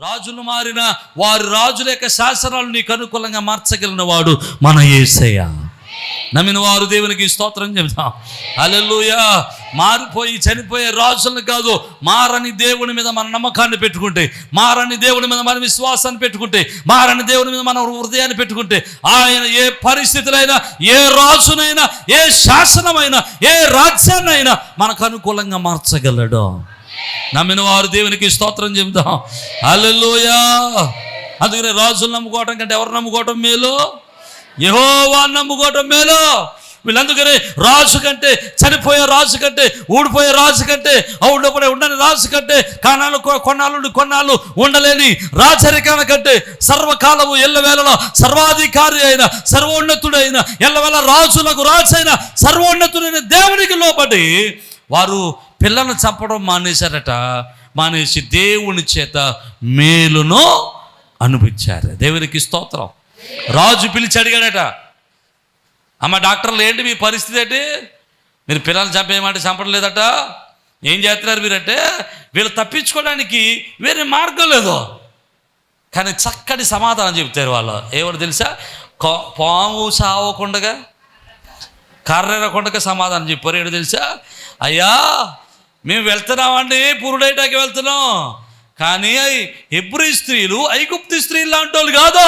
రాజులు మారిన వారి రాజుల యొక్క శాసనాలు నీకు అనుకూలంగా మార్చగలిగిన వాడు మన యేసయ్య. నమ్మిన వారు దేవునికి స్తోత్రం చెబుతాం. హల్లెలూయా. మారిపోయి చనిపోయే రాజులను కాదు, మారని దేవుని మీద మన నమ్మకాన్ని పెట్టుకుంటే, మారని దేవుని మీద మన విశ్వాసాన్ని పెట్టుకుంటే, మారని దేవుని మీద మన హృదయాన్ని పెట్టుకుంటే, ఆయన ఏ పరిస్థితులైనా, ఏ రాజునైనా, ఏ శాసనమైనా, ఏ రాజ్యాన్నైనా మనకు అనుకూలంగా మార్చగలడు. నమ్మిన వారు దేవునికి స్తోత్రం చెబుతాం. హల్లెలూయా. అందుకని రాజులు నమ్ముకోవటం కంటే ఎవరు నమ్ముకోవటం మేలు? యెహోవాను నమ్ముకోవటం మేలు. వీళ్ళందుకనే రాజు కంటే, చనిపోయే రాజు కంటే, ఊడిపోయే రాజు కంటే, ఊడిపోయే ఉండని రాజు కంటే, కొన్నాళ్ళు ఉండలేని రాజరికాల కంటే, సర్వకాలము ఎల్లవేళలో సర్వాధికారి అయిన, సర్వోన్నతుడైన, ఎల్లవేళ రాజులకు రాజు అయిన సర్వోన్నతుడైన దేవునికి లోబడి వారు పిల్లలను చంపడం మానేశారట. మానేసి దేవుని చేత మేలును అనిపించారు. దేవునికి స్తోత్రం. రాజు పిలిచి అడిగాడట, అమ్మ డాక్టర్లు ఏంటి మీ పరిస్థితి ఏంటి? మీరు పిల్లల్ని చంపేయమంటే చంపడం లేదట, ఏం చేస్తున్నారు మీరంటే? వీళ్ళు తప్పించుకోవడానికి వేరే మార్గం లేదు. కానీ చక్కటి సమాధానం చెబుతారు వాళ్ళు. ఏమని తెలుసా? పాము సావకుండగా, కర్రెరకుండగా సమాధానం చెప్పారు. ఏంటో తెలుసా? అయ్యా మేము వెళ్తున్నామండి, పురుడేటాకి వెళ్తున్నాం, కానీ హెబ్రీ స్త్రీలు ఐగుప్తు స్త్రీలు లాంటి వాళ్ళు కాదు,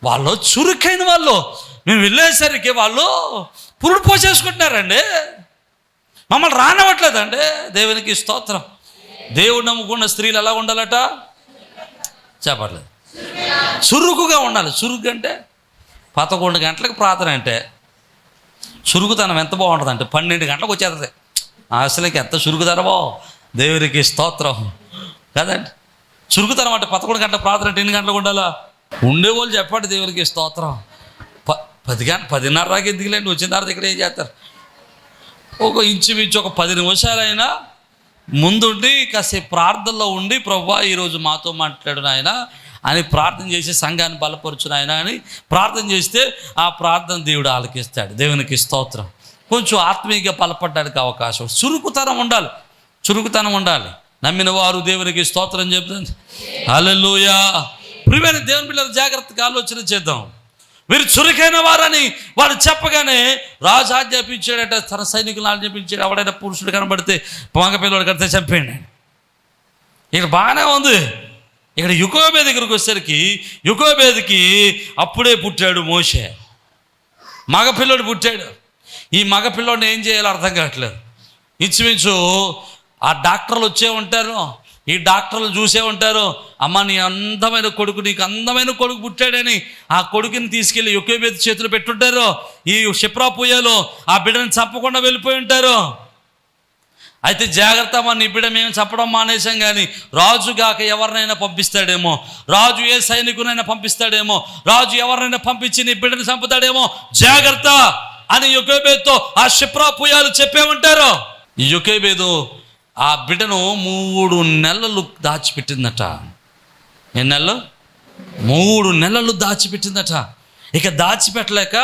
వాళ్ళు చురుకైన వాళ్ళు. మేము వెళ్ళేసరికి వాళ్ళు పురుడు పోసేసుకుంటున్నారండి, మమ్మల్ని రానివ్వట్లేదండి. దేవునికి స్తోత్రం. దేవుడు నమ్ముకున్న స్త్రీలు ఎలా ఉండాలట చెప్పట్లేదు, చురుకుగా ఉండాలి. చురుకు అంటే 11 గంటలకు ప్రార్థన అంటే చురుకుతనం ఎంత బాగుంటుంది అంటే 12 గంటలకు వచ్చేస్తుంది. అసలుకి ఎంత చురుకుతనమో. దేవునికి స్తోత్రం కదండి. చురుకుతనం అంటే 11 గంటల ప్రార్థన అంటే 8 గంటలకు ఉండాలా? ఉండేవాళ్ళు చెప్పండి. దేవునికి స్తోత్రం. 10:30 ఎందుకులేండి, వచ్చిన తర్వాత ఇక్కడ ఏం చేస్తారు? ఒక ఇంచుమించు ఒక 10 నిమిషాలైనా ముందుండి కాసేపు ప్రార్థనలో ఉండి, ప్రభువా ఈరోజు మాతో మాట్లాడు నాయన అని ప్రార్థన చేసి, సంఘాన్ని బలపరచు నాయన అని ప్రార్థన చేస్తే ఆ ప్రార్థన దేవుడు ఆలకిస్తాడు. దేవునికి స్తోత్రం. కొంచెం ఆత్మీయంగా బలపడడానికి అవకాశం. చురుకుతనం ఉండాలి, చురుకుతనం ఉండాలి. నమ్మిన వారు దేవునికి స్తోత్రం చెప్తుంది. హల్లెలూయా. ప్రియమైన దేవుని పిల్లలు జాగ్రత్తగా ఆలోచన చేద్దాం. వీరు చురుకైన వారని వాడు చెప్పగానే రాజు ఆజ్ఞాపించాడట, తన సైనికులను ఆజ్ఞాపించాడు, ఎవడైనా పురుషుడు కనబడితే మగపిల్లడు కడితే చంపేయండి. ఇక్కడ బాగానే ఉంది. ఇక్కడ యోకోబేదు దగ్గరికి వచ్చేసరికి, యోకోబేదుకి అప్పుడే పుట్టాడు మోషే, మగపిల్లడు పుట్టాడు. ఈ మగపిల్లోడిని ఏం చేయాలో అర్థం కావట్లేదు. ఇంచుమించు ఆ డాక్టర్లు వచ్చే ఉంటారు, ఈ డాక్టర్లు చూసే ఉంటారు, అమ్మ నీ అందమైన కొడుకు, నీకు అందమైన కొడుకు పుట్టాడని ఆ కొడుకుని తీసుకెళ్ళి యోకోబేదు చేతులు పెట్టుంటారు. ఈ షిప్రా పూయలో ఆ బిడ్డను చంపకుండా వెళ్ళిపోయి ఉంటారు. అయితే జాగ్రత్త అమ్మ, నీ బిడ్డ మేము చంపడం మానేశాం, కానీ రాజుగాక ఎవరినైనా పంపిస్తాడేమో, రాజు ఏ సైనికునైనా పంపిస్తాడేమో, రాజు ఎవరినైనా పంపించి నీ బిడ్డను చంపుతాడేమో, జాగ్రత్త అని యోకోబేదుతో ఆ షిప్రా పూయాలు చెప్పే ఉంటారు. ఈ యోకోబేదు ఆ బిడ్డను 3 నెలలు దాచిపెట్టిందట. ఎన్ని నెలలు? 3 నెలలు దాచిపెట్టిందట. ఇక దాచిపెట్టలేక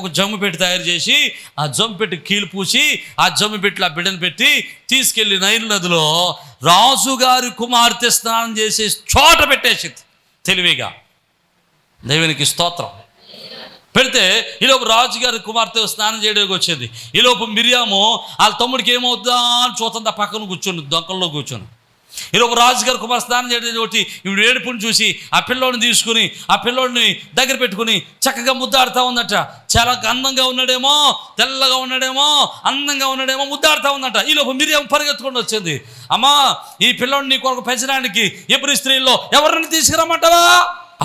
ఒక జమ్ము పెట్టి తయారు చేసి, ఆ జమ్ము పెట్టి కీలు పూసి, ఆ జమ్ము పెట్టి ఆ బిడ్డను పెట్టి తీసుకెళ్ళి నైలు నదిలో రాజుగారి కుమార్తె స్నానం చేసే చోట పెట్టేసింది తెలివిగా. దేవునికి స్తోత్రం. పెడితే ఈలోపు రాజుగారి కుమార్తె స్నానం చేయడానికి వచ్చింది. ఈలోపు మిరియాము వాళ్ళ తమ్ముడికి ఏమవుద్దా అని చూస్తుంది, ఆ పక్కన కూర్చొని దొంకల్లో కూర్చొని. ఈలోపు రాజుగారి కుమార్ స్నానం చేయడం ఒకటి ఇప్పుడు ఏడుపుని చూసి ఆ పిల్లోడిని తీసుకుని ఆ పిల్లోడిని దగ్గర పెట్టుకుని చక్కగా ముద్దాడుతూ ఉందట. చాలా అందంగా ఉన్నాడేమో, తెల్లగా ఉన్నాడేమో, అందంగా ఉన్నాడేమో, ముద్దాడుతూ ఉందట. ఈలోపు మిరియాము పరిగెత్తుకొని వచ్చింది, అమ్మా ఈ పిల్లోడిని నీ కొరకు పెంచడానికి హెబ్రీ స్త్రీల్లో ఎవరిని తీసుకురమ్మంటావా?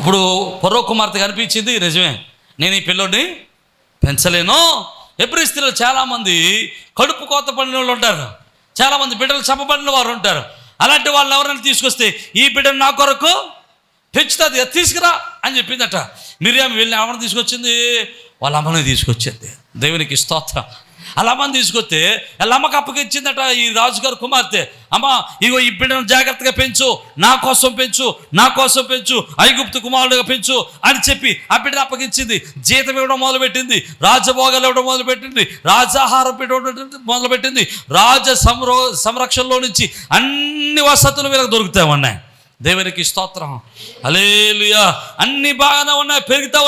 అప్పుడు ఫరో కుమార్తె కనిపించింది, నిజమే నేను ఈ పిల్లోడిని పెంచలేను. హెబ్రీ స్త్రీలు చాలామంది కడుపు కోత పడిన వాళ్ళు ఉంటారు, చాలామంది బిడ్డలు చంపబడిన వారు ఉంటారు. అలాంటి వాళ్ళు ఎవరైనా తీసుకొస్తే ఈ బిడ్డను నా కొరకు పెంచుతుంది, తీసుకురా అని చెప్పిందట. మిరియాము వెళ్ళి ఎవరిని తీసుకొచ్చింది? వాళ్ళ అమ్మని తీసుకొచ్చింది. దేవునికి స్తోత్రం. అమ్మని తీసుకొస్తే అమ్మకి అప్పగిచ్చిందట ఈ రాజుగారు కుమార్తె. అమ్మ, ఇగో ఈ బిడ్డను జాగ్రత్తగా పెంచు, నా కోసం పెంచు, నా కోసం పెంచు, ఐగుప్తు కుమారుడుగా పెంచు అని చెప్పి ఆ బిడ్డను అప్పగించింది. జీతం ఇవ్వడం మొదలుపెట్టింది, రాజభోగాలు ఇవ్వడం మొదలుపెట్టింది, రాజాహారం పెట్టడం మొదలుపెట్టింది. సంరక్షణలో నుంచి అన్ని వసతులు వీళ్ళకి దొరుకుతామన్నాయి. దేవునికి స్తోత్రం, హల్లెలూయా. అన్ని బాగానే ఉన్నాయి, పెరుగుతూ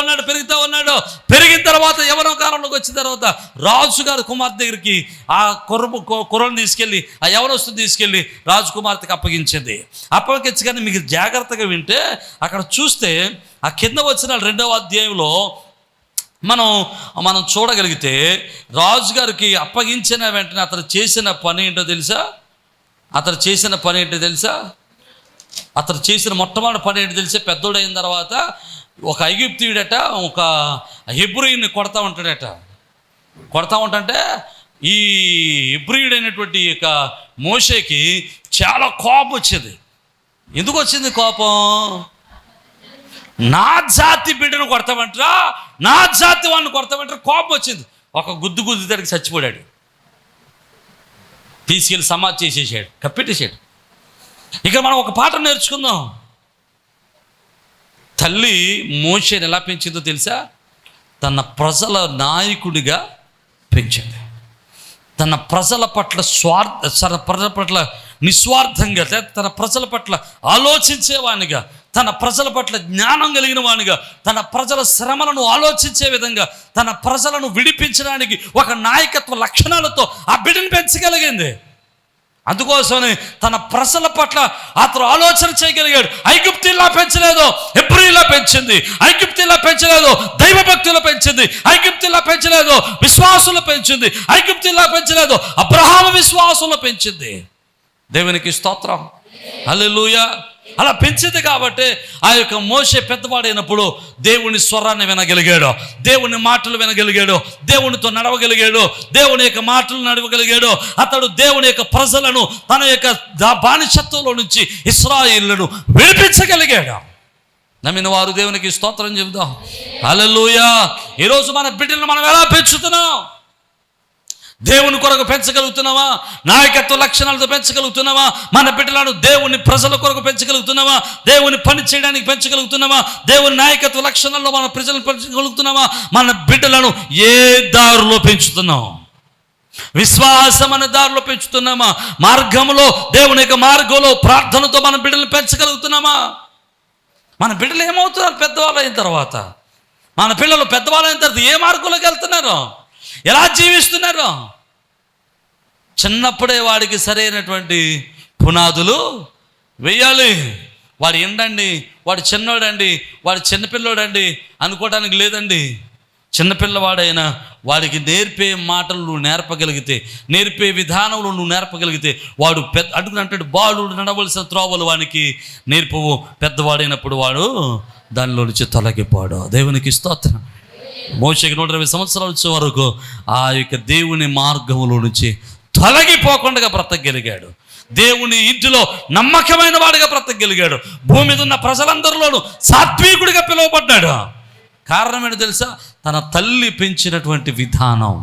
ఉన్నాడు. పెరిగిన తర్వాత యవ్వన కాలంలోకి వచ్చిన తర్వాత రాజుగారి కుమార్తె దగ్గరికి ఆ కుర్రను తీసుకెళ్ళి, ఆ యవ్వనస్తుని తీసుకెళ్ళి రాజకుమార్తెకి అప్పగించింది. అప్పగించగానే మీకు జాగ్రత్తగా వింటే అక్కడ చూస్తే ఆ కింద వచ్చిన 2వ అధ్యాయంలో మనం చూడగలిగితే రాజుగారికి అప్పగించిన వెంటనే అతను చేసిన పని ఏంటో తెలుసా? అతను చేసిన మొట్టమొదటి పని ఏంటో తెలిసే, పెద్దోడైన తర్వాత ఒక ఐగుప్తీయుడట ఒక హెబ్రీయుని కొడతా ఉంటాడంటే ఈ హెబ్రీయుడైనటువంటి యొక్క మోషేకి చాలా కోపం వచ్చేది. ఎందుకు వచ్చింది కోపం? నా జాతి బిడ్డను కొడతామంటారా, నా జాతి వాడిని కొడతామంటారా, కోపం వచ్చింది. ఒక గుద్దు దానికి చచ్చిపోయాడు. తీసుకెళ్ళి సమాధి చేసేసాడు, కప్పెట్టేసాడు. ఇక మనం ఒక పాఠం నేర్చుకుందాం. తల్లి మోషేని ఎలా పెంచిందో తెలుసా? తన ప్రజల నాయకుడిగా పెంచింది. తన ప్రజల పట్ల నిస్వార్థంగా, తన ప్రజల పట్ల ఆలోచించేవానిగా, తన ప్రజల పట్ల జ్ఞానం కలిగిన వానిగా, తన ప్రజల శ్రమలను ఆలోచించే విధంగా, తన ప్రజలను విడిపించడానికి ఒక నాయకత్వ లక్షణాలతో ఆ బిడ్డను పెంచగలిగింది. అందుకోసమని తన ప్రజల పట్ల అతను ఆలోచన చేయగలిగాడు. ఐగుప్తీలా పెంచలేదు, హెబ్రీలా పెంచింది. ఐగుప్తీలా పెంచలేదు, దైవభక్తులు పెంచింది. ఐగుప్తీలా పెంచలేదు, విశ్వాసులు పెంచింది. ఐగుప్తీలా పెంచలేదు, అబ్రహాము విశ్వాసులు పెంచింది. దేవునికి స్తోత్రం, హల్లెలూయా. అలా పెంచింది కాబట్టి ఆ యొక్క మోషే పెద్దవాడైనప్పుడు దేవుని స్వరాన్ని వినగలిగాడు, దేవుని మాటలు వినగలిగాడు, దేవునితో నడవగలిగాడు, దేవుని యొక్క మాటలు నడవగలిగాడు. అతడు దేవుని యొక్క ప్రజలను తన యొక్క బానిసత్వంలో నుంచి ఇశ్రాయేలును విడిపించగలిగాడు. నమ్మిన వారు దేవునికి స్తోత్రం చెబుదాం, హల్లెలూయా. ఈరోజు మన బిడ్డలను మనం ఎలా పెంచుతున్నాం? దేవుని కొరకు పెంచగలుగుతున్నావా? నాయకత్వ లక్షణాలతో పెంచగలుగుతున్నావా? మన బిడ్డలను దేవుని ప్రజల కొరకు పెంచగలుగుతున్నావా? దేవుని పని చేయడానికి పెంచగలుగుతున్నావా? దేవుని నాయకత్వ లక్షణాల్లో మన ప్రజలను పెంచగలుగుతున్నావా? మన బిడ్డలను ఏ దారిలో పెంచుతున్నాం? విశ్వాసం అనే దారిలో పెంచుతున్నామా? మార్గంలో, దేవుని యొక్క మార్గంలో ప్రార్థనతో మన బిడ్డలను పెంచగలుగుతున్నామా? మన బిడ్డలు ఏమవుతున్నారు పెద్దవాళ్ళు అయిన తర్వాత? మన పిల్లలు పెద్దవాళ్ళు అయిన తర్వాత ఏ మార్గంలోకి వెళ్తున్నారు, ఎలా జీవిస్తున్నారు? చిన్నప్పుడే వాడికి సరైనటువంటి పునాదులు వేయాలి. వాడు ఏంటండి, వాడు చిన్నోడండి, వాడు చిన్నపిల్లోడండి అనుకోవడానికి లేదండి. చిన్నపిల్లవాడైనా వాడికి నేర్పే మాటలు నువ్వు నేర్పగలిగితే, నేర్పే విధానంలో నువ్వు నేర్పగలిగితే వాడు అంటాడు బాలుడు నడవలసిన త్రోవలు వానికి నేర్పవు, పెద్దవాడైనప్పుడు వాడు దానిలో నుంచి తొలగిపోడు. దేవునికి స్తోత్రం. మోషేకి 120 సంవత్సరాలు వచ్చే వరకు ఆ యొక్క దేవుని మార్గంలో నుంచి తొలగిపోకుండా బ్రతకగలిగాడు. దేవుని ఇంటిలో నమ్మకమైన వాడిగా బ్రతకగలిగాడు. భూమి మీద ఉన్న ప్రజలందరిలోనూ సాత్వికుడిగా పిలువబడ్డాడు. కారణం ఏంటో తెలుసా? తన తల్లి పెంచినటువంటి విధానం,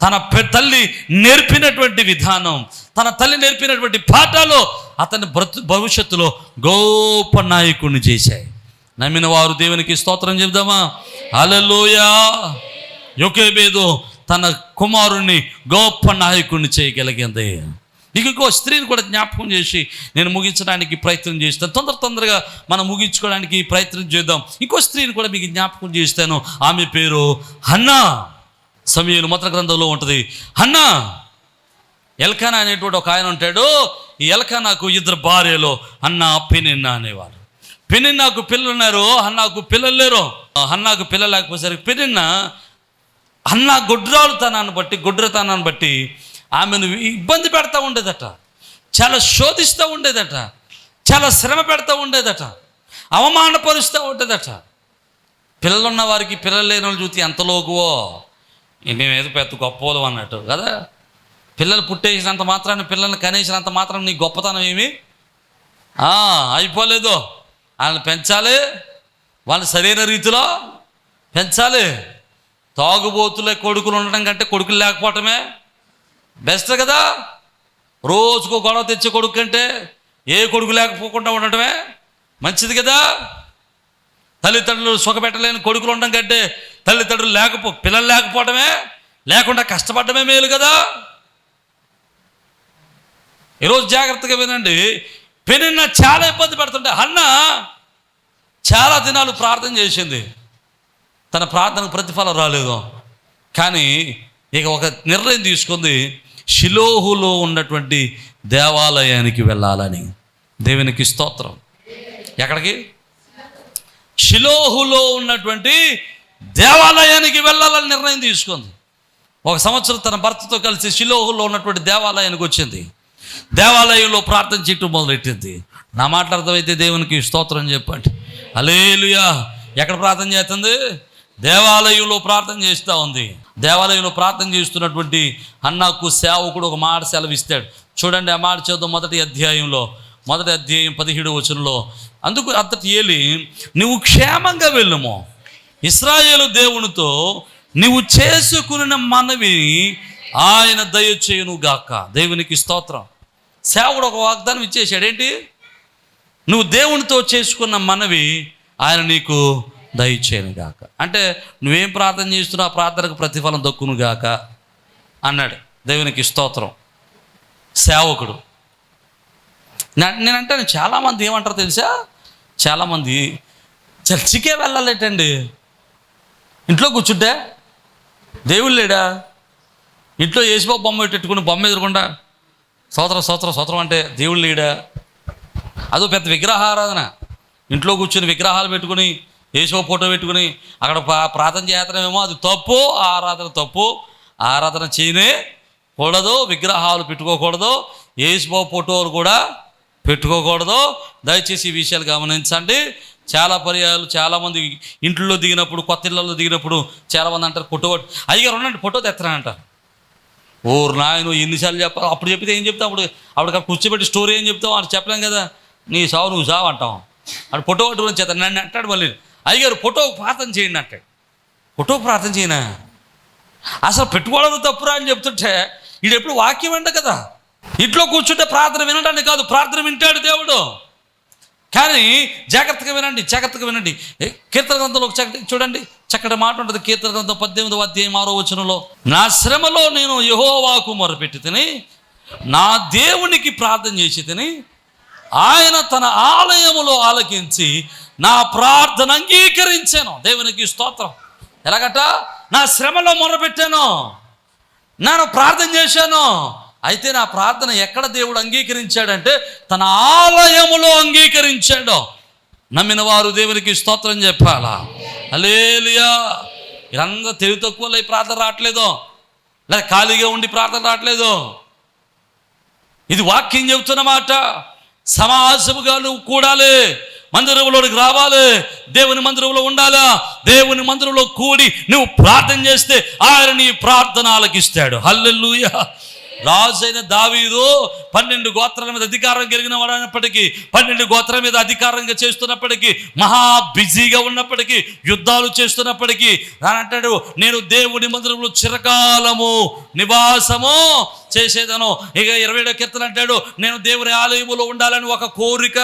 తన తల్లి నేర్పినటువంటి విధానం, తన తల్లి నేర్పినటువంటి పాఠాలు అతని భవిష్యత్తులో గొప్ప నాయకుడిని చేశాయి. నమ్మిన వారు దేవునికి స్తోత్రం చెప్దామా? హల్లెలూయా. యోకేబేదు తన కుమారుణ్ణి గొప్ప నాయకుడిని చేయగలిగింది. ఇంకో స్త్రీని కూడా జ్ఞాపకం చేసి నేను ముగించడానికి ప్రయత్నం చేస్తాను. తొందరగా మనం ముగించుకోవడానికి ప్రయత్నం చేద్దాం. ఇంకో స్త్రీని కూడా మీకు జ్ఞాపకం చేస్తాను. ఆమె పేరు హన్నా. సమూయేలు మొదటి గ్రంథంలో ఉంటుంది హన్నా. ఎల్కానా అనేటువంటి ఒక ఆయన ఉంటాడు. ఈ ఎల్కానాకు 2 భార్యలు, హన్నా, పెనిన్నా అనేవారు. పెనిన్నాకు పిల్లలు ఉన్నారు, హన్నాకు పిల్లలు లేరు. హన్నాకు పిల్లలు లేకపోసరికి పెనిన్నా హన్నా గొడ్రతనాన్ని బట్టి ఆమెను ఇబ్బంది పెడతా ఉండేదట, చాలా శోధిస్తూ ఉండేదట, చాలా శ్రమ పెడతా ఉండేదట, అవమానపరుస్తూ ఉండేదట. పిల్లలున్న వారికి పిల్లలు లేని వాళ్ళు చూసి ఎంత లోకువో, మేమేదో పెద్ద గొప్పలు అన్నట్టు కదా. పిల్లలు పుట్టేసినంత మాత్రాన్ని, పిల్లల్ని కనేసినంత మాత్రం నీ గొప్పతనం ఏమి అయిపోలేదు. వాళ్ళని పెంచాలి, వాళ్ళని సరైన రీతిలో పెంచాలి. తాగుబోతులే కొడుకులు ఉండడం కంటే కొడుకులు లేకపోవటమే బెస్ట్ కదా. రోజుకో గొడవ తెచ్చే కొడుకు కంటే ఏ కొడుకు లేకపోకుండా ఉండటమే మంచిది కదా. తల్లిదండ్రులు సుఖపెట్టలేని కొడుకులు ఉండడం కంటే తల్లిదండ్రులు పిల్లలు లేకపోవటమే, లేకుండా కష్టపడమే మేలు కదా. ఈరోజు జాగ్రత్తగా వినండి. పెనిన్న చాలా ఇబ్బంది పడుతుంటే హన్న చాలా దినాలు ప్రార్థన చేసింది, తన ప్రార్థనకు ప్రతిఫలం రాలేదు. కానీ ఇక ఒక నిర్ణయం తీసుకుంది, షిలోహులో ఉన్నటువంటి దేవాలయానికి వెళ్ళాలని. దేవునికి స్తోత్రం. ఎక్కడికి? షిలోహులో ఉన్నటువంటి దేవాలయానికి వెళ్ళాలని నిర్ణయం తీసుకుంది. ఒక సంవత్సరం తన భర్తతో కలిసి షిలోహులో ఉన్నటువంటి దేవాలయానికి వచ్చింది. దేవాలయంలో ప్రార్థన చేయటం మొదలెట్టింది. నా మాట అర్థమైతే దేవునికి స్తోత్రం చెప్పండి. హల్లెలూయా. ఎక్కడ ప్రార్థన చేస్తుంది? దేవాలయంలో ప్రార్థన చేస్తూ ఉంది. దేవాలయంలో ప్రార్థన చేస్తున్నటువంటి హన్నాకు సేవకుడు ఒక మాట సెలవిస్తాడు. చూడండి, ఆ మాట చదువు. మొదటి అధ్యాయం 17 వచనంలో, అందుకు అంతటి ఏలి, నువ్వు క్షేమంగా వెళ్ళుము, ఇశ్రాయేలు దేవునితో నువ్వు చేసుకున్న మనవి ఆయన దయచేయును గాక. దేవునికి స్తోత్రం. సేవకుడు ఒక వాగ్దానం ఇచ్చేసాడు. ఏంటి? నువ్వు దేవునితో చేసుకున్న మనవి ఆయన నీకు దయచేయును గాక. అంటే నువ్వేం ప్రార్థన చేస్తున్నావు, ఆ ప్రార్థనకు ప్రతిఫలం దక్కును గాక అన్నాడు. దేవునికి స్తోత్రం. సేవకుడు. నేనంటాను, చాలామంది ఏమంటారు తెలుసా? చాలామంది చర్చికే వెళ్ళాలేటండి, ఇంట్లో కూర్చుంటే దేవుడు లేడా? ఇంట్లో యేసుబాబు బొమ్మ పెట్టుకుని బొమ్మ ఎదురకుండా స్తోత్రం అంటే దేవుడు లేడా? అదో పెద్ద విగ్రహారాధన. ఇంట్లో కూర్చుని విగ్రహాలు పెట్టుకుని యేసుబాబు ఫోటో పెట్టుకుని అక్కడ ప్రార్థన చేతనేమో, అది తప్పు. ఆరాధన తప్పు. ఆరాధన చేయనే కూడదు. విగ్రహాలు పెట్టుకోకూడదు. యేసుబాబు ఫోటోలు కూడా పెట్టుకోకూడదు. దయచేసి ఈ విషయాలు గమనించండి. చాలా పర్యాయాలు చాలామంది ఇంట్లో దిగినప్పుడు, కొత్త ఇళ్ళలో దిగినప్పుడు చాలామంది అంటారు, ఫోటో అయ్యారు ఉండండి, ఫోటో తెస్తానంటారు. ఓరు నాయన, ఎన్నిసార్లు చెప్పాలి? అప్పుడు చెప్తే ఏం చెప్తాం? అప్పుడు కూర్చోబెట్టి స్టోరీ ఏం చెప్తాం? అని చెప్పలేం కదా. నీ సావు నువ్వు సావు అంటాం. అప్పుడు ఫోటో పట్టుకుని చేస్తాను నన్ను అంటాడు. మళ్ళీ అయ్యారు ఫోటో ప్రార్థన చేయండి అంటాడు. ఫోటో ప్రార్థన చేయనా? అసలు పెట్టుకోవడం తప్పురా అని చెప్తుంటే ఇది ఎప్పుడు వాక్యం అంట కదా. ఇంట్లో కూర్చుంటే ప్రార్థన వినడానికి కాదు, ప్రార్థన వింటాడు దేవుడు. కానీ జాగ్రత్తగా వినండి. కీర్తన గ్రంథంలో చూడండి, చక్కటి మాట ఉంటుంది. కీర్తన గ్రంథం 18వ అధ్యాయం 6వ వచనంలో, నా శ్రమలో నేను యెహోవాకు మొరపెట్టి తిని, నా దేవునికి ప్రార్థన చేసి తిని, ఆయన తన ఆలయములో ఆలకించి నా ప్రార్థన అంగీకరించాను. దేవునికి స్తోత్రం. ఎలాగట? నా శ్రమలో మొరపెట్టాను, నేను ప్రార్థన చేశాను. అయితే నా ప్రార్థన ఎక్కడ దేవుడు అంగీకరించాడంటే తన ఆలయములో అంగీకరించాడు. నమ్మిన వారు దేవునికి స్తోత్రం చెప్పాలా? హల్లెలూయా. ఇదంతా తెలివి తక్కువలో ఈ ప్రార్థన రావట్లేదు, లేదా ఖాళీగా ఉండి ప్రార్థన రావట్లేదు. ఇది వాక్యం చెబుతున్న మాట. సమాజముగా నువ్వు కూడాలి, మందిరంలోనికి రావాలి, దేవుని మందిరంలో ఉండాలా. దేవుని మందిరంలో కూడి నువ్వు ప్రార్థన చేస్తే ఆయన నీ ప్రార్థన ఆలకిస్తాడు. హల్లెలూయా. రాజైన దావీదు 12 గోత్రాల మీద అధికారం కలిగిన వాడైనప్పటికీ, 12 గోత్రాల మీద అధికారంగా చేస్తున్నప్పటికీ, మహా బిజీగా ఉన్నప్పటికీ, యుద్ధాలు చేస్తున్నప్పటికీ అంటాడు, నేను దేవుని మందిరంలో చిరకాలము నివాసము చేసేదను. ఇక 27వ కీర్తన అంటాడు, నేను దేవుని ఆలయములో ఉండాలని ఒక కోరిక,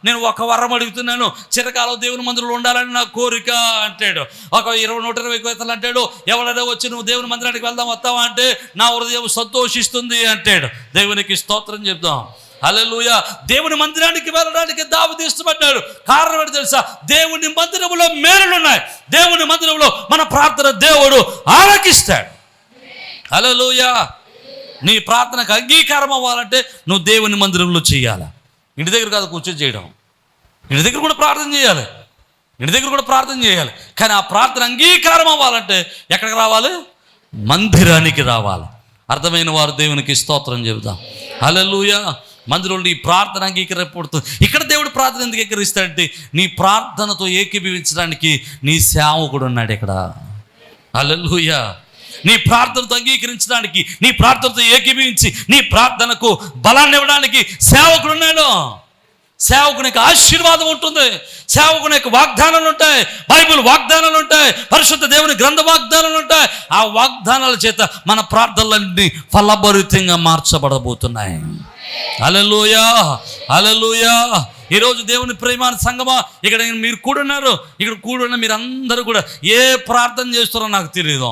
నేను ఒక వరం అడుగుతున్నాను, చిరకాలం దేవుని మందిరంలో ఉండాలని నా కోరిక అంటాడు. ఒక 120 కీర్తనలు అంటాడు, ఎవరైనా వచ్చి నువ్వు దేవుని మందిరానికి వస్తావా అంటే నా హృదయం సంతోషిస్తుంది అంటాడు. దేవునికి స్తోత్రం చెప్దాం. హల్లెలూయా. దేవుని మందిరానికి వెళ్ళడానికి దావీదు ఇష్టపడ్డాడు. కారణం ఏంటి తెలుసా? దేవుని మందిరంలో మేలులు ఉన్నాయి. దేవుని మందిరంలో మన ప్రార్థన దేవుడు ఆలకిస్తాడు. హల్లెలూయా. నీ ప్రార్థనకు అంగీకారం అవ్వాలంటే నువ్వు దేవుని మందిరంలో చేయాలి. ఇంటి దగ్గర కాదు కూర్చొని చేయడం. ఇంటి దగ్గర కూడా ప్రార్థన చేయాలి. కానీ ఆ ప్రార్థన అంగీకారం అవ్వాలంటే ఎక్కడికి రావాలి? మందిరానికి రావాలి. అర్థమైన వారు దేవునికి స్తోత్రం చెబుదాం. హల్లెలూయా. మందిరంలో ఈ ప్రార్థన అంగీకరింపబడుతుంది. ఇక్కడ దేవుడు ప్రార్థన ఎందుకు అంగీకరిస్తాడంటే నీ ప్రార్థనతో ఏకీభవించడానికి నీ సేవకుడు ఉన్నాడు ఇక్కడ. హల్లెలూయా. నీ ప్రార్థనతో అంగీకరించడానికి, నీ ప్రార్థనతో ఏకీభవించి నీ ప్రార్థనకు బలాన్ని ఇవ్వడానికి సేవకుడు ఉన్నాడు. సేవకునికి ఆశీర్వాదం ఉంటుంది, సేవకునికి వాగ్దానాలు ఉంటాయి, బైబిల్ వాగ్దానాలు ఉంటాయి, పరిశుద్ధ దేవుని గ్రంథ వాగ్దానాలు ఉంటాయి. ఆ వాగ్దానాల చేత మన ప్రార్థనలన్నీ ఫలభరితంగా మార్చబడబోతున్నాయి. హల్లెలూయా, హల్లెలూయా. ఈరోజు దేవుని ప్రేమ సంగమా, ఇక్కడ మీరు కూడున్నారు, ఇక్కడ కూడున్న మీరు అందరూ కూడా ఏ ప్రార్థన చేస్తున్నారో నాకు తెలియదు,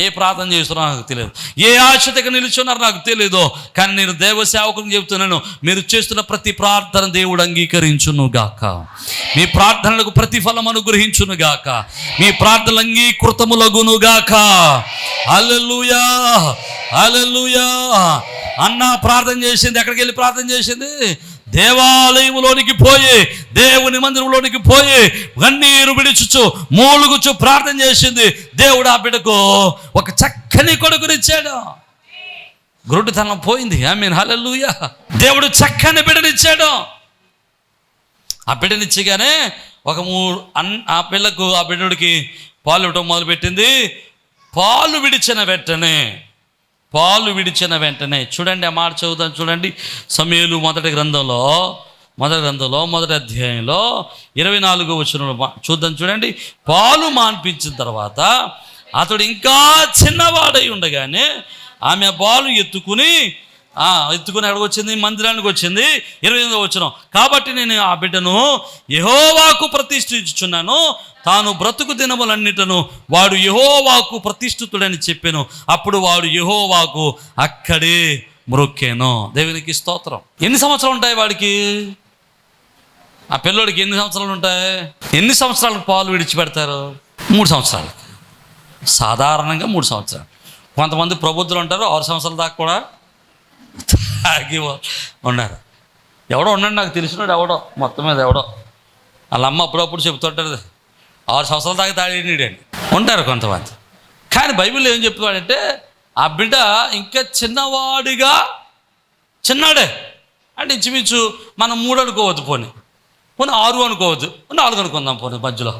ఏ ప్రార్థన చేస్తున్నారో నాకు తెలియదు, ఏ ఆశ దగ్గర నిలుచున్నారో నాకు తెలియదు. కానీ నేను దేవ సేవకుని చెబుతున్నాను, మీరు చేస్తున్న ప్రతి ప్రార్థన దేవుడు అంగీకరించును గాక, మీ ప్రార్థనలకు ప్రతిఫలం అనుగ్రహించును గాక, మీ ప్రార్థనలు అంగీకృతములగును గాక. హల్లెలూయా, హల్లెలూయా. అన్న ప్రార్థన చేసింది, ఎక్కడికి వెళ్ళి ప్రార్థన చేసింది? దేవాలయంలోనికి పోయి, దేవుని మందిరంలోనికి పోయి కన్నీరు విడిచుచు మూలుగుచు ప్రార్థన చేసింది. దేవుడు ఆ బిడ్డకు ఒక చక్కని కొడుకునిచ్చాడు. గురుడితనం పోయింది. ఆమేన్, హల్లెలూయా. దేవుడు చక్కని బిడ్డనిచ్చాడు. ఆ బిడ్డనిచ్చిగానే ఒక ఆ పిల్లకు, ఆ బిడ్డడికి పాలు ఇవ్వటం మొదలుపెట్టింది. పాలు విడిచిన వెంటనే చూడండి, ఆ మాట చదువుతాను చూడండి. సమూయేలు మొదటి గ్రంథంలో మొదటి అధ్యాయంలో 24వ వచనంలో చూద్దాం చూడండి. పాలు మాన్పించిన తర్వాత అతడు ఇంకా చిన్నవాడై ఉండగానే ఆమె పాలు ఎత్తుకుని ఎక్కడికి వచ్చింది? మందిరానికి వచ్చింది. 28వ వచనం. కాబట్టి నేను ఆ బిడ్డను యెహోవాకు ప్రతిష్ఠించుచున్నాను, తాను బ్రతుకు దినములన్నిటను వాడు యెహోవాకు ప్రతిష్ఠితుడని చెప్పాను. అప్పుడు వాడు యెహోవాకు అక్కడే మ్రొక్కెను. దేవునికి స్తోత్రం. ఎన్ని సంవత్సరాలు ఉంటాయి వాడికి? ఆ పిల్లోడికి ఎన్ని సంవత్సరాలు ఉంటాయి? ఎన్ని సంవత్సరాలకు పాలు విడిచిపెడతారు? 3 సంవత్సరాలు. సాధారణంగా 3 సంవత్సరాలు. కొంతమంది ప్రబుద్ధులు ఉంటారు 6 సంవత్సరాల దాకా కూడా తాగి ఉన్నారు. ఎవడో ఉన్నాడు, నాకు తెలిసినాడు ఎవడో, మొత్తం మీద ఎవడో. వాళ్ళ అమ్మ అప్పుడప్పుడు చెప్తుంటారు 6 సంవత్సరాల దాకా తాగేయండి ఉంటారు కొంతమంది. కానీ బైబిల్లో ఏం చెప్తున్నాడంటే ఆ బిడ్డ ఇంకా చిన్నాడే అంటే ఇంచుమించు మనం 3 అనుకోవద్దు, పోనీ 6 అనుకోవద్దు, 4 అనుకుందాం, పోనీ మధ్యలో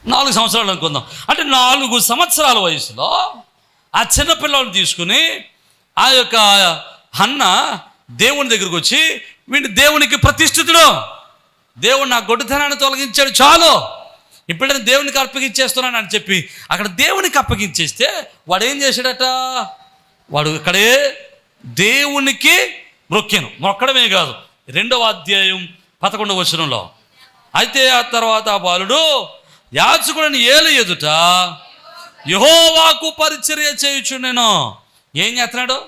4 సంవత్సరాలు అనుకుందాం. అంటే 4 సంవత్సరాల వయసులో ఆ చిన్నపిల్లలను తీసుకుని ఆ యొక్క అన్న దేవుని దగ్గరికి వచ్చి, వీడిని దేవునికి ప్రతిష్ఠితుడు, దేవుడు నా గొడ్డుతనాన్ని తొలగించాడు, చాలు ఇప్పుడైనా దేవునికి అప్పగించేస్తున్నాను అని చెప్పి అక్కడ దేవునికి అప్పగించేస్తే వాడు ఏం చేశాడట? వాడు ఇక్కడే దేవునికి మొక్కడమే కాదు, 2వ అధ్యాయం 11వ వచనంలో. అయితే ఆ తర్వాత ఆ బాలుడు యాజకుడిని ఏలు ఎదుట యెహోవాకు పరిచర్య చేయుచు. నేను ఏం చేస్తున్నాడు?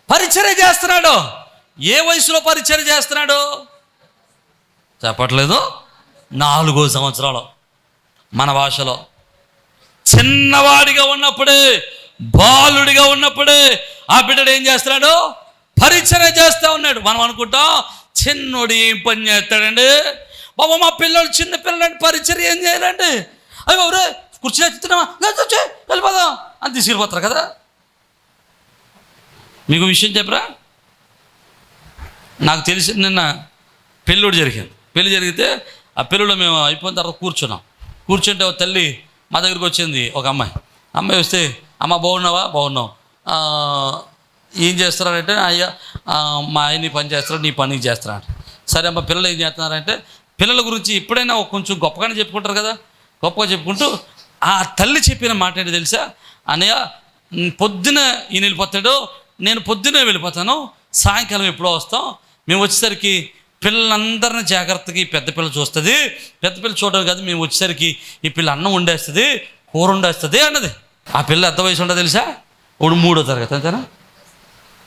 పరిచర్య చేస్తున్నాడు. ఏ వయసులో పరిచర్య చేస్తున్నాడు? చెప్పట్లేదు. 4 సంవత్సరాలు. మన భాషలో చిన్నవాడిగా ఉన్నప్పుడే, బాలుడిగా ఉన్నప్పుడే ఆ బిడ్డడు ఏం చేస్తున్నాడు? పరిచర్య చేస్తూ ఉన్నాడు. మనం అనుకుంటాం చిన్నోడు ఏం పని చేస్తాడండి బాబా, మా పిల్లలు చిన్న పిల్లలంటే పరిచర్య ఏం చేయాలండి, అవి ఎవరే కుర్చీ ఎత్తుతున్నామా వెళ్ళిపోదాం అని తీసుకెళ్ళిపోతారు కదా. మీకు విషయం చెప్పరా? నాకు తెలిసి నిన్న పెళ్ళి జరిగితే ఆ పెళ్ళిలో మేము అయిపోయిన తర్వాత కూర్చుంటే ఒక తల్లి మా దగ్గరికి వచ్చింది. ఒక అమ్మాయి వస్తే, అమ్మ బాగున్నావు, ఏం చేస్తున్నారంటే, అయ్యా మా ఆయన్ని పని చేస్తారు, నీ పని చేస్తారా. సరే అమ్మ, పిల్లలు ఏం చేస్తున్నారంటే, పిల్లల గురించి ఎప్పుడైనా కొంచెం గొప్పగానే చెప్పుకుంటారు కదా. గొప్పగా చెప్పుకుంటూ ఆ తల్లి చెప్పిన మాట ఏంటి తెలుసా? అన్నయ్య పొద్దున ఈయన వెళ్ళిపోతాడు, నేను పొద్దునే వెళ్ళిపోతాను, సాయంకాలం ఎప్పుడో వస్తాం, మేము వచ్చేసరికి పిల్లలందరినీ జాగ్రత్తగా ఈ పెద్ద పిల్ల చూస్తుంది, పెద్ద పిల్ల చూడడం కాదు, మేము వచ్చేసరికి ఈ పిల్ల అన్నం వండేస్తుంది, కూర వండేస్తుంది అన్నది. ఆ పిల్ల ఎంత వయసు ఉండదు తెలుసా? ఇప్పుడు 3వ తరగతి అంతేనా?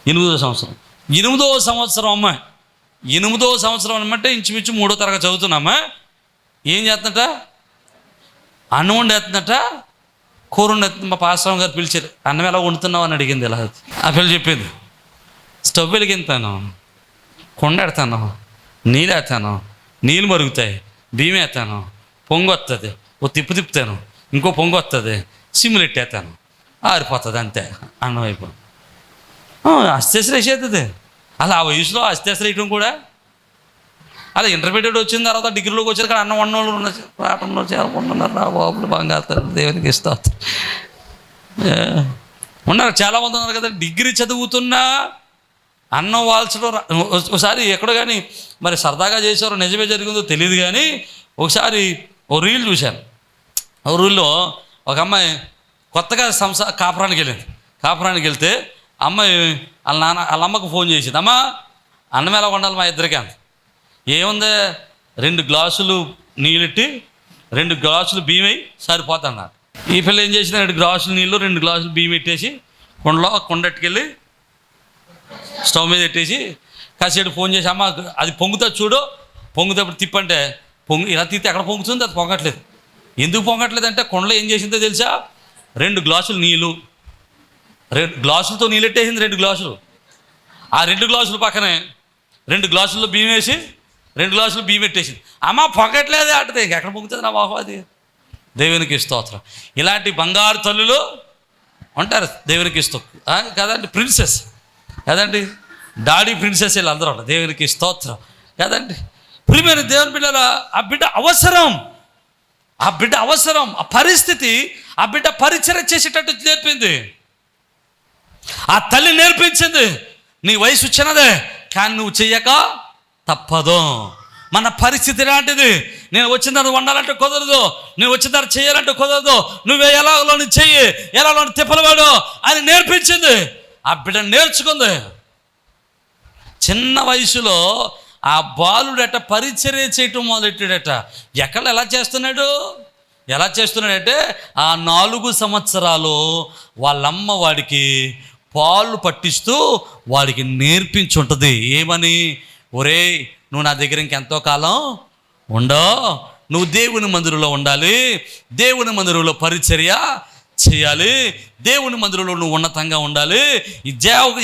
8వ సంవత్సరం. 8వ సంవత్సరం అమ్మాయి, 8వ సంవత్సరం అనమాట, ఇంచుమించు 3వ తరగతి చదువుతున్నామా. ఏం చేస్తుందట? అన్నం వండేస్తుందట, కూర వండేస్తుంది. మా పాస్టర్ గారు పిలిచారు, అన్నం ఎలా వండుతున్నావు అని అడిగింది. ఇలా ఆ పిల్ల చెప్పింది, స్టవ్ వెలిగిస్తాను, కొండ ఎడతాను, నీళ్ళు వేస్తాను, నీళ్ళు మరుగుతాయి, బియ్యం వేస్తాను, పొంగు వస్తుంది, ఓ తిప్పుతాను, ఇంకో పొంగు వస్తుంది, సిమ్ములు ఎట్టేస్తాను, ఆరిపోతుంది, అంతే అన్నం అయిపోయి. అస్తేసరి వేసేస్తుంది. అలా ఆ వయసులో అస్తేసరి వేయటం కూడా. అలా ఇంటర్మీడియట్ వచ్చిన తర్వాత డిగ్రీలోకి వచ్చారు కానీ అన్నం వండోళ్ళు ఉన్నారు, పాఠంలో చేరుకుంటున్నారు, రా బాబులు బంగారు దేవునికి ఇస్తా ఉన్నారు. చాలామంది ఉన్నారు కదా, డిగ్రీ చదువుతున్నా అన్నం వాల్చడం ఒకసారి ఎక్కడో కానీ మరి సరదాగా చేశారో నిజమే జరిగిందో తెలియదు కానీ ఒకసారి ఓ రీల్ చూశాను. ఓ రీల్లో ఒక అమ్మాయి కొత్తగా కాపురానికి వెళ్ళింది. కాపురానికి వెళ్తే అమ్మాయి వాళ్ళ అమ్మకు ఫోన్ చేసింది, అమ్మ అన్నం ఎలా వండాలి మా ఇద్దరికి అంది. ఏముంది 2 గ్లాసులు నీళ్ళెట్టి 2 గ్లాసులు బియ్యం వేయి సరిపోతున్నారు. ఈ పిల్ల ఏం చేసిన 2 గ్లాసులు నీళ్ళు 2 గ్లాసులు బియ్యం పెట్టేసి కొండెట్టుకెళ్ళి స్టవ్ మీద పెట్టేసి కాసేపు ఫోన్ చేసి, అమ్మ అది పొంగుతా చూడు, పొంగుతప్పుడు తిప్పంటే ఇలా తిప్పితే ఎక్కడ పొంగుతుంది, అది పొంగట్లేదు. ఎందుకు పొంగట్లేదు అంటే కొండలో ఏం చేసిందో తెలుసా, 2 గ్లాసులు నీళ్ళు 2 గ్లాసులతో నీళ్ళు పెట్టేసింది. 2 గ్లాసులు, ఆ 2 గ్లాసులు పక్కనే 2 గ్లాసుల్లో బియ్యం వేసి 2 గ్లాసులు బియ్యం పెట్టేసింది. అమ్మ పొంగట్లేదే అంటది. ఎక్కడ పొంగుతుంది నా బాహు, అది దేవునికి స్తోత్రం. ఇలాంటి బంగారు తల్లులు ఉంటారు దేవునికి కదండి, ప్రిన్సెస్ కదండి, డాడీ ప్రిన్సెస్ వీళ్ళు అందరూ ఉంటారు. దేవునికి స్తోత్రం కదండి. ప్రియమైన దేవుని బిడ్డల, ఆ బిడ్డ అవసరం, ఆ బిడ్డ అవసరం, ఆ పరిస్థితి ఆ బిడ్డ పరిచయం చేసేటట్టు నేర్పింది. ఆ తల్లి నేర్పించింది, నీ వయసు చిన్నదే కానీ నువ్వు చెయ్యక తప్పదు. మన పరిస్థితి లాంటిది. నేను వచ్చిన తర్వాత వండాలంటే కుదరదు, నేను వచ్చిన తర్వాత చేయాలంటే కుదరదు, నువ్వే ఎలాగోని చెయ్యి, ఎలాగోని తిప్పలవాడు అని నేర్పించింది. ఆ బిడ్డ నేర్చుకుంది. చిన్న వయసులో ఆ బాలుడట పరిచర్య చేయటం మొదలెట్టాడట. ఎక్కడ ఎలా చేస్తున్నాడంటే ఆ 4 సంవత్సరాలు వాళ్ళమ్మ వాడికి పాలు పట్టిస్తూ వాడికి నేర్పించుంటుంది. ఏమని, ఒరే నువ్వు నా దగ్గర ఇంకెంతో కాలం ఉండో, నువ్వు దేవుని మందిరంలో ఉండాలి, దేవుని మందిరంలో పరిచర్య చేయాలి, దేవుని మందిరంలో నువ్వు ఉన్నతంగా ఉండాలి, ఈ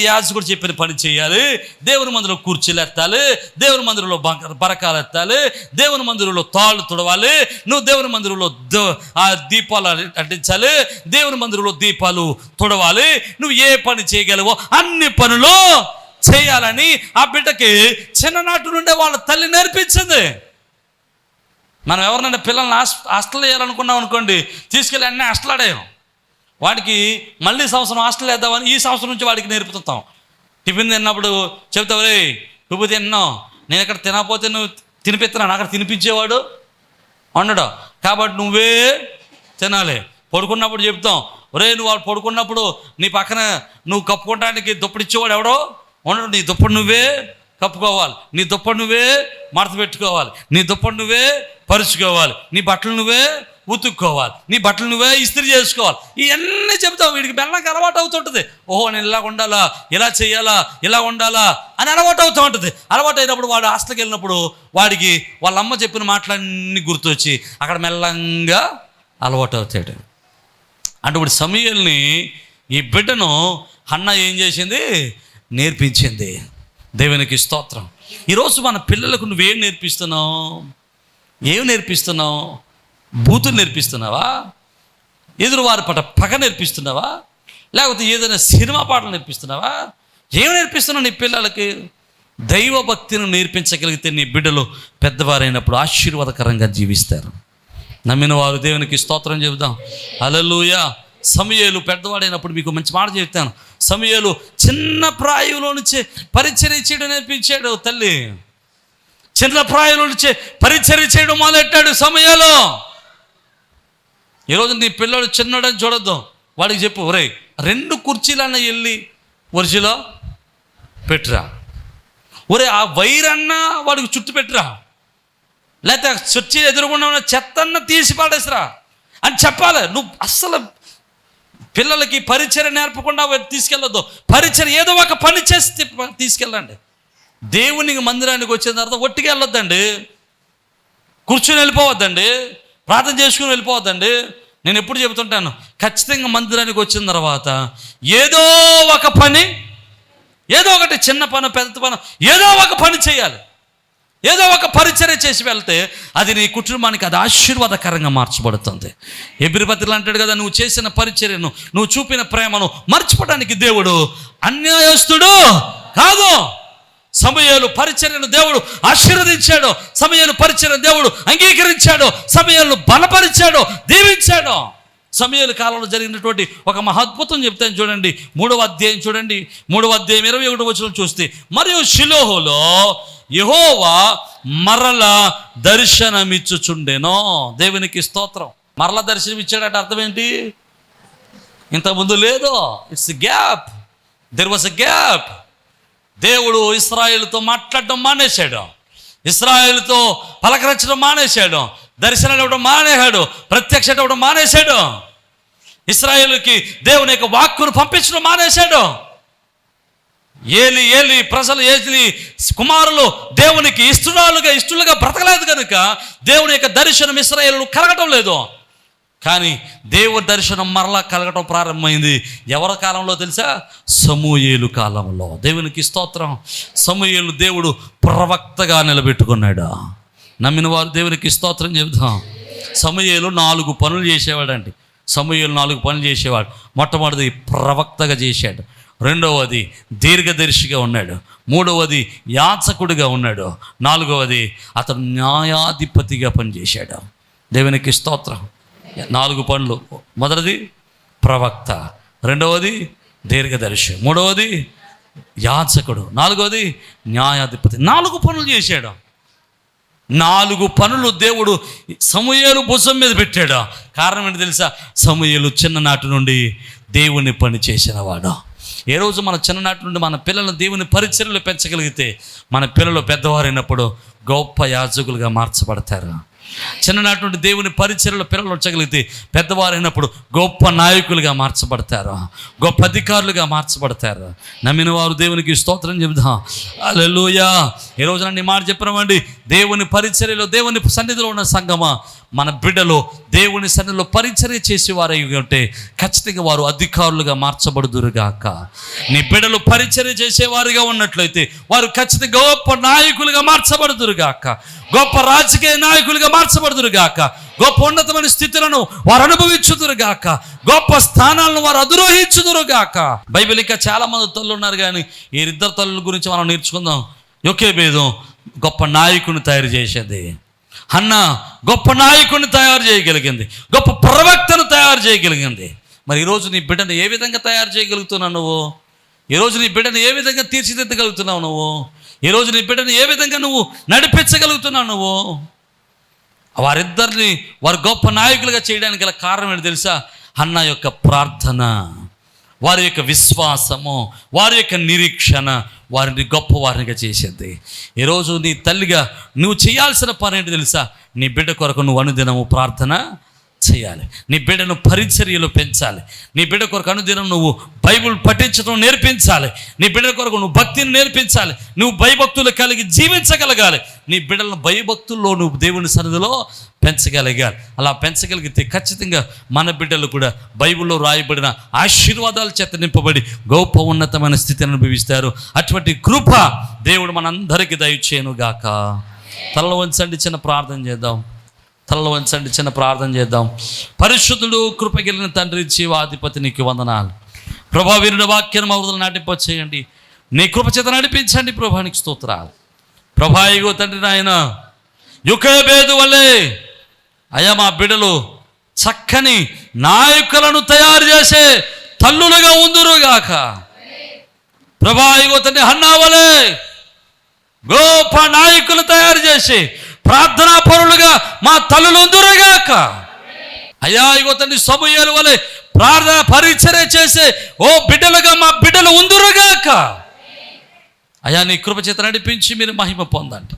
యాజకుడు చెప్పిన పని చేయాలి, దేవుని మందిరంలో కుర్చీలు ఎత్తాలి, దేవుని మందిరంలో బరకాలు ఎత్తాలి, దేవుని మందిరంలో తాళ్ళు తుడవాలి, నువ్వు దేవుని మందిరంలో దీపాలు అంటించాలి, దేవుని మందిరంలో దీపాలు తుడవాలి, నువ్వు ఏ పని చేయగలవో అన్ని పనులు చేయాలని ఆ బిడ్డకి చిన్ననాటి నుండే వాళ్ళ తల్లి నేర్పించింది. మనం ఎవరినైనా పిల్లల్ని హాస్టల్ వేయాలనుకున్నాం అనుకోండి, తీసుకెళ్ళి అన్నీ హాస్టల్ ఆడాం. వాడికి మళ్ళీ సంవత్సరం హాస్టల్ వేద్దామని ఈ సంవత్సరం నుంచి వాడికి నేర్పుతాం. టిఫిన్ తిన్నప్పుడు చెప్తావు, రే నువ్వు తిన్నావు, నేను ఇక్కడ తినకపోతే నువ్వు తినిపిస్తున్నాను, అక్కడ తినిపించేవాడు ఉండడు కాబట్టి నువ్వే తినాలి. పడుకున్నప్పుడు చెప్తాం, ఒరే నువ్వు వాడు పడుకున్నప్పుడు నీ పక్కన నువ్వు కప్పుకోవడానికి దుప్పటి ఇచ్చేవాడు ఎవడో ఉండడు, నీ దుప్పటి నువ్వే కప్పుకోవాలి, నీ దుప్పటి నువ్వే మడత పెట్టుకోవాలి, నీ దుప్పటి నువ్వే పరుచుకోవాలి, నీ బట్టలు నువ్వే ఉతుక్కోవాలి, నీ బట్టలు నువ్వే ఇస్త్రీ చేసుకోవాలి. ఇవన్నీ చెప్తావు. వీడికి బెల్లంకి అలవాటు అవుతుంటుంది. ఓహో నేను ఇలా ఉండాలా, ఇలా చేయాలా, ఇలా ఉండాలా అని అలవాటు అవుతూ ఉంటుంది. అలవాటు అయినప్పుడు వాడు హాస్టల్కి వెళ్ళినప్పుడు వాడికి వాళ్ళ అమ్మ చెప్పిన మాటలన్నీ గుర్తొచ్చి అక్కడ మెల్లంగా అలవాటు అవుతాడు. అంటే ఇప్పుడు సమూయేలుని ఈ బిడ్డను హన్నా ఏం చేసింది, నేర్పించింది. దేవునికి స్తోత్రం. ఈరోజు మన పిల్లలకు నువ్వేం నేర్పిస్తున్నావు? ఏం నేర్పిస్తున్నావు? బూతులు నేర్పిస్తున్నావా? ఎదురువారి పగ నేర్పిస్తున్నావా? లేకపోతే ఏదైనా సినిమా పాటలు నేర్పిస్తున్నావా? ఏం నేర్పిస్తున్నావు నీ పిల్లలకి? దైవ భక్తిని నేర్పించగలిగితే నీ బిడ్డలు పెద్దవారైనప్పుడు ఆశీర్వాదకరంగా జీవిస్తారు. నమ్మిన వారు దేవునికి స్తోత్రం చెబుదాం. హల్లెలూయా. సమూయేలు పెద్దవాడైనప్పుడు మీకు మంచి మాట చెప్తాను. సమూయేలు చిన్న ప్రాయంలో నుంచే పరిచర్య చేయడం నేర్పించాడు తల్లి. చిన్న ప్రాయంలో నుంచే పరిచర్య చేయడం మొదలెట్టాడు సమూయేలు. ఈరోజు నీ పిల్లడు చిన్నడని చూడొద్దు. వాడికి చెప్పు, ఒరే 2 కుర్చీలన్నా వెళ్ళి వరుసలో పెట్టురా, ఒరే ఆ వైరన్నా వాడికి చుట్టూ పెట్టురా, లేకపోతే చర్చి ఎదురుకుండా ఉన్న చెత్తన్న తీసి పాడేసిరా అని చెప్పాలి. నువ్వు అస్సలు పిల్లలకి పరిచర్య నేర్పకుండా తీసుకెళ్ళొద్దు. పరిచర్య ఏదో ఒక పని చేసి తీసుకెళ్ళండి. దేవునికి మందిరానికి వచ్చిన తర్వాత ఒట్టిగా వెళ్ళొద్దండి, కూర్చుని వెళ్ళిపోవద్దండి, ప్రార్థన చేసుకుని వెళ్ళిపోవద్దండి. నేను ఎప్పుడు చెబుతుంటాను, ఖచ్చితంగా మందిరానికి వచ్చిన తర్వాత ఏదో ఒక పని, ఏదో ఒకటి చిన్న పని పెద్ద పని ఏదో ఒక పని చేయాలి. ఏదో ఒక పరిచర్య చేసి వెళ్తే అది నీ కుటుంబానికి అది ఆశీర్వాదకరంగా మార్చబడుతుంది. హెబ్రీ పత్రికలో అంటాడు కదా, నువ్వు చేసిన పరిచర్యను, నువ్వు చూపిన ప్రేమను మర్చిపోవడానికి దేవుడు అన్యాయస్తుడు కాదు. సమూయేలు పరిచర్యను దేవుడు ఆశీర్వదించాడు. సమూయేలు పరిచర్యను దేవుడు అంగీకరించాడు. సమూయేలును బలపరిచాడు, దీవించాడు. సమూయేలు కాలంలో జరిగినటువంటి ఒక మహాద్భుతం చెప్తాను చూడండి. 3వ అధ్యాయం చూడండి. 3వ అధ్యాయం 21వ వచనం చూస్తే, మరియు షిలోహులో యెహోవా మరల దర్శనమిచ్చుచుండెనో. దేవునికి స్తోత్రం. మరల దర్శనం ఇచ్చాడంటే అర్థం ఏంటి? ఇంతకుముందు లేదు. It's gap. There was a gap. దేవుడు ఇశ్రాయేలుతో మాట్లాడడం మానేశాడు. ఇశ్రాయేలుతో పలకరించడం మానేశాడు. దర్శనం ఇవ్వడం మానేశాడు. ప్రత్యక్షత ఇవ్వడం మానేశాడు. ఇశ్రాయేలుకి దేవుని యొక్క వాక్కును పంపించడం మానేశాడు. ఏలి ప్రజలు, ఏలి కుమారులు దేవునికి ఇష్టలుగా బ్రతకలేదు కనుక దేవుని యొక్క దర్శనం ఇశ్రాయేలు కలగటం లేదు. కానీ దేవుని దర్శనం మరలా కలగటం ప్రారంభమైంది. ఎవరి కాలంలో తెలుసా? సమూయేలు కాలంలో. దేవునికి స్తోత్రం. సమూయేలు దేవుడు ప్రవక్తగా నిలబెట్టుకున్నాడు. నమ్మిన వారు దేవునికి స్తోత్రం చెబుతాం. సమూయేలు 4 పనులు చేసేవాడండి. సమూయేలు 4 పనులు చేసేవాడు. మొట్టమొదటిది ప్రవక్తగా చేశాడు. రెండవది దీర్ఘదర్శిగా ఉన్నాడు. మూడవది యాచకుడిగా ఉన్నాడు. నాలుగవది అతను న్యాయాధిపతిగా పనిచేశాడు. దేవునికి స్తోత్రం. 4 పనులు. మొదటిది ప్రవక్త, రెండవది దీర్ఘదర్శి, మూడవది యాచకుడు, నాలుగవది న్యాయాధిపతి. 4 పనులు చేశాడు. 4 పనులు దేవుడు సమూయేలు భుజం మీద పెట్టాడు. కారణం ఏంటి తెలుసా? సమూయేలు చిన్ననాటి నుండి దేవుని పని చేసినవాడు. ఏ రోజు మన చిన్ననాటి నుండి మన పిల్లలను దేవుని పరిచర్యలు పెంచగలిగితే మన పిల్లలు పెద్దవారైనప్పుడు గొప్ప యాజకులుగా మార్చబడతారు. చిన్ననాటి నుండి దేవుని పరిచర్యలో పిల్లలు ఉంచగలిగితే పెద్దవారైనప్పుడు గొప్ప నాయకులుగా మార్చబడతారు, గొప్ప అధికారులుగా మార్చబడతారు. నమ్మిన వారు దేవునికి స్తోత్రం చెబుదాం. హల్లెలూయా. ఈ రోజు నన్ను ఈ మాట చెప్పినామండి. దేవుని పరిచర్యలో, దేవుని సన్నిధిలో ఉన్న సంగమా, మన బిడ్డలు దేవుని సన్నిధిలో పరిచర్య చేసేవారై ఉంటే ఖచ్చితంగా వారు అధికారులుగా మార్చబడుదురుగాక. నీ బిడ్డలు పరిచర్య చేసేవారుగా ఉన్నట్లయితే వారు ఖచ్చితంగా గొప్ప నాయకులుగా మార్చబడుదురుగాక, గొప్ప రాజకీయ నాయకులుగా మార్చబడుదురుగాక, గొప్ప ఉన్నతమైన స్థితులను వారు అనుభవించుదురుగాక, గొప్ప స్థానాలను వారు అధిరోహించుదురుగాక. బైబిల్ ఇంకా చాలా మంది తల్లులు ఉన్నారు, కానీ ఈ 2 తల్లుల గురించి మనం నేర్చుకుందాం. యోకేబేదు గొప్ప నాయకుని తయారు చేసేది. హన్నా గొప్ప నాయకుడిని తయారు చేయగలిగింది, గొప్ప ప్రవక్తను తయారు చేయగలిగింది. మరి ఈరోజు నీ బిడ్డను ఏ విధంగా తయారు చేయగలుగుతున్నావు నువ్వు? ఈరోజు నీ బిడ్డను ఏ విధంగా తీర్చిదిద్దగలుగుతున్నావు నువ్వు? ఈరోజు నీ బిడ్డను ఏ విధంగా నువ్వు నడిపించగలుగుతున్నావు నువ్వు? వారిద్దరిని వారు గొప్ప నాయకులుగా చేయడానికి గల కారణం ఏంటి తెలుసా? హన్నా యొక్క ప్రార్థన, వారి యొక్క విశ్వాసము, వారి యొక్క నిరీక్షణ వారిని గొప్పవారిగా చేసేది. ఈరోజు నీ తల్లిగా నువ్వు చేయాల్సిన పని ఏంటి తెలుసా? నీ బిడ్డ కొరకు నువ్వు అనుదినము ప్రార్థన చేయాలి. నీ బిడ్డను పరిచర్యలో పెంచాలి. నీ బిడ్డ కొరకు అనుదినం నువ్వు బైబిల్ పఠించడం నేర్పించాలి. నీ బిడ్డ కొరకు నువ్వు భక్తిని నేర్పించాలి. నువ్వు భయభక్తులు కలిగి జీవించగలగాలి. నీ బిడ్డలను భయభక్తుల్లో నువ్వు దేవుని సన్నిధిలో పెంచగలిగాలి. అలా పెంచగలిగితే ఖచ్చితంగా మన బిడ్డలు కూడా బైబిల్లో రాయబడిన ఆశీర్వాదాల చేత నింపబడి గొప్ప ఉన్నతమైన స్థితిని అనుభవిస్తారు. అటువంటి కృప దేవుడు మనందరికీ దయచేయునుగాక. తలలో వంచండి, చిన్న ప్రార్థన చేద్దాం. తలలో వంచండి, చిన్న ప్రార్థన చేద్దాం. పరిశుద్ధుడు, కృపగిలిన తండ్రి, జీవాధిపతి, నీకు వందనాలు ప్రభా. వీరుని వాక్యాన్ని మా హృదయంలో నాటింపచేయండి. నీ కృప చేత నడిపించండి ప్రభా. నీకు స్తోత్రాలు ప్రభా. ఇగో తండ్రి నాయన, యోకేబేదు వల్లే అయ్యా మా బిడ్డలు చక్కని నాయకులను తయారు చేసే తల్లులుగా ఉందురుగాక ప్రభా. ఇగో తండ్రి హన్నా వలే గొప్ప నాయకులు తయారు చేసి ప్రార్థనా పరులుగా మా తల్లులు ఉందురుగాక అయ్యా. ఇగో తండ్రి సమూయేలు వలె ప్రార్థన పరిచర్య చేసే ఓ బిడ్డలుగా మా బిడ్డలు ఉందురుగాక అయ్యా. నీ కృప చేత నడిపించి మీరు మహిమ పొందండి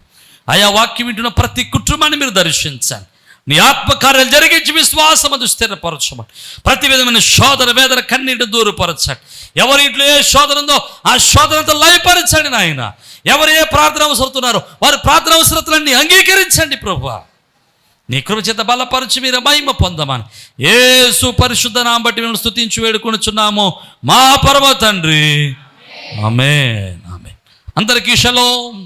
అయ్యా. వాక్యం వింటున్న ప్రతి కుటుంబాన్ని మీరు దర్శించండి. నీ ఆత్మకార్యాలు జరిగించి విశ్వాసమందు స్థిరపరచమని, ప్రతి విధమైన శోధన, వేదన, కన్నీటి దూరపరచండి. ఎవరి ఇంట్లో ఏ శోధన ఉందో ఆ శోధనతో లయపరచండి నాయన. ఎవరు ఏ ప్రార్థన అవసరతున్నారో వారి ప్రార్థన అవసరతలన్నీ అంగీకరించండి ప్రభువా. నీ కృప చేత బలపరచి మీరు మహిమ పొందమని యేసు పరిశుద్ధ నామమున బట్టి మేము స్తుతించి వేడుకొనుచున్నాము మా పరమ తండ్రి. ఆమేన్. ఆమేన్. అందరికీ షలోమ్.